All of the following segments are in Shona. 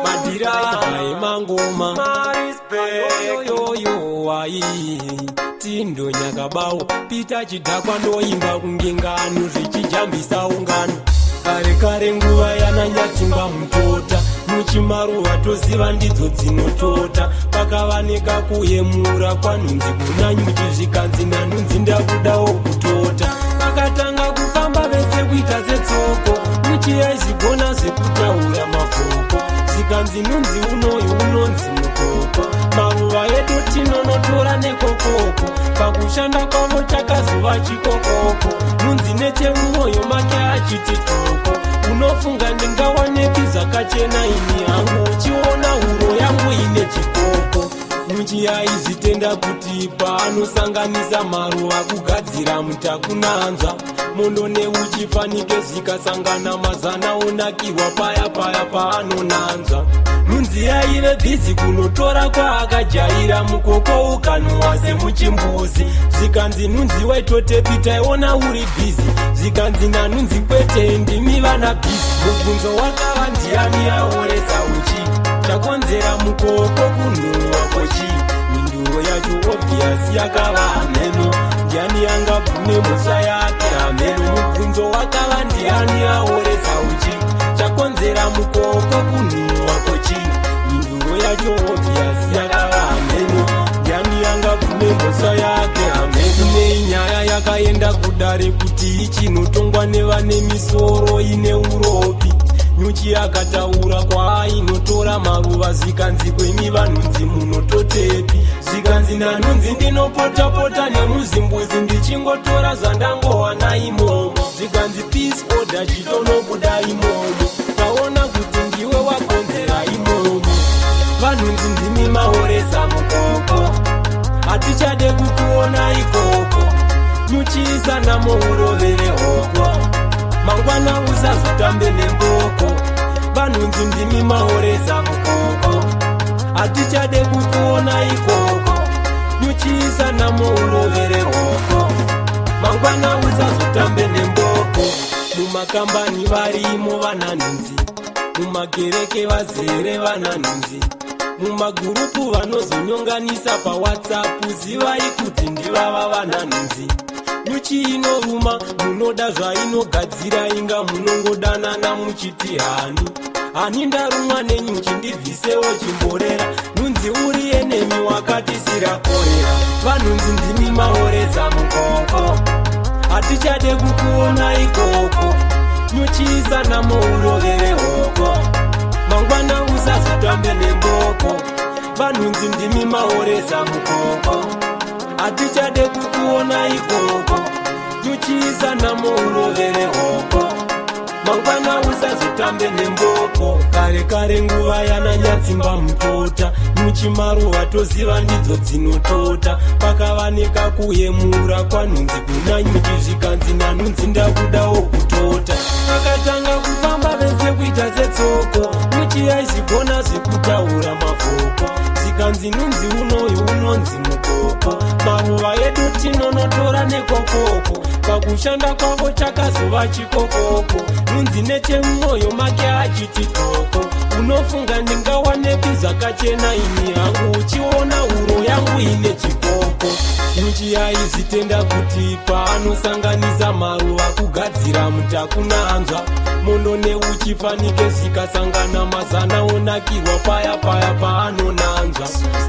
Madira mangoma yo ai tindo nyakabao pita chidhakwa ndoimba kungengano zvichijambisa ungano kare nguva yananyatsimba mutota muchimaruva toziva ndidzo dzinotota pakavanika kuyemura kwanhunzi kuna nyuchi zvikanzi nanhunzi ndakudawo kutota pakatanga kufamba vese kuita setsoko muchiyaizigona zvekutaura mavhoko zikanzi nhunzi unoyu unonzi mukoko maruva edu tinonotora nekokoko pakushanda kwavo chakazova chikokoko nhunzi nechemumwoyo make achiti toko unofunga ndingawanepi zvakachena ini hangu uchiona huro yangu ine chikoko muchiyaizitenda kuti paanosanganisa maruva kugadzira mutakunanzva mondo neuchifanike zvikasangana mazana onakirwa paya paanonanzva nhunzi yaive bhizi kunotora kwaakajaira mukoko ukanhuwa semuchimbuzi zvikanzi nhunzi waitotepi taiona uri bhizi zvikanzi nanhunzi kwete ndimi vana bhizi mubvunzo wakava ndiani aoresa uchi chakonzera mukoko kunhuhwa kochi minduro yacho obviyasi yakava hameno ndiani angabvume mhosva yake hameno mubvunzo wakava ndiani aoresa uchi chakonzera mukoko kunhuhwa kochi minduro yacho obviyasi yakava hameno ndiani angabvume mhosva yake hameno nenyaya yakaenda kudare kuti ichinotongwa nevane misoro ine uropi nyuchi akataura kwaainotora maruva zvikanzi kwemi vanhunzi munototepi zvikanzi nanhunzi ndinopotapota nemuzimbuzi ndichingotora zvandangowana imomo zvikanzi peace order chitonobuda imomo taona kuti ndiwe wakonzera imomo vanhunzi ndimi maoresa mukoko hatichade kukuona ikoko nyuchi isanamo urovere hoko mangwana usazotambe nemboko vanhunzi ndimi maoresa mukoko hatichade kukuona ikoko nyuchi isanamo urovere hoko mangwana usazotambe nemboko mumakambani varimo vananhunzi mumakereke vazere vananhunzi mumagurupu vanozonyonganisa pawhatsapp zivai kuti ndivava vananhunzi nyuchi inoruma munoda zvainogadzira inga munongodanana muchiti hani ndarumwa nenyuchi ndibvisewo chimborera nhunzi uri enemi wakatisira korera vanhunzi ndimi maoresa mukoko hatichade kukuona ikoko nyuchi isanamo urovere hoko mangwana usazotambe nemboko vanhunzi ndimi maoresa mukoko hatichade kukuona ikoko nyuchi isanamo urovere hoko mangwana usazotambe nemboko kare nguva yananyatsimba mutota nyuchi maruva toziva ndidzo dzinotota pakavanika kuyemura kwanhunzi kuna nyuchi zvikanzi nanhunzi ndakudawo kutota akatanga kufamba vese kuita setsoko nyuchi yaizigona zvekutaura mavhoko zvikanzi nhunzi unoyu unonzi mukoko maruva edu tinonotora nekokoko pakushanda kwavo chakazova chikokoko nhunzi nechemumwoyo make achiti toko unofunga ndingawanepi zvakachena ini hangu uchiona huro yangu ine chikoko nyuchi yaizitenda kuti paanosanganisa maruva kugadzira mutakunanzva mondo neuchifanike zvikasangana mazana onakirwa paya paanonanzva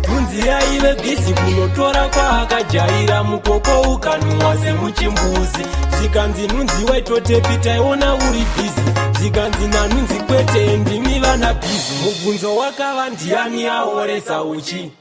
nhunzi yaive bhizi kunotora kwaakajaira mukoko ukanhuwa semuchimbuzi zvikanzi nhunzi waitotepi taiona uri bhizi zvikanzi nanhunzi kwete ndimi vana bhizi mubvunzo wakava ndiani aoresa uchi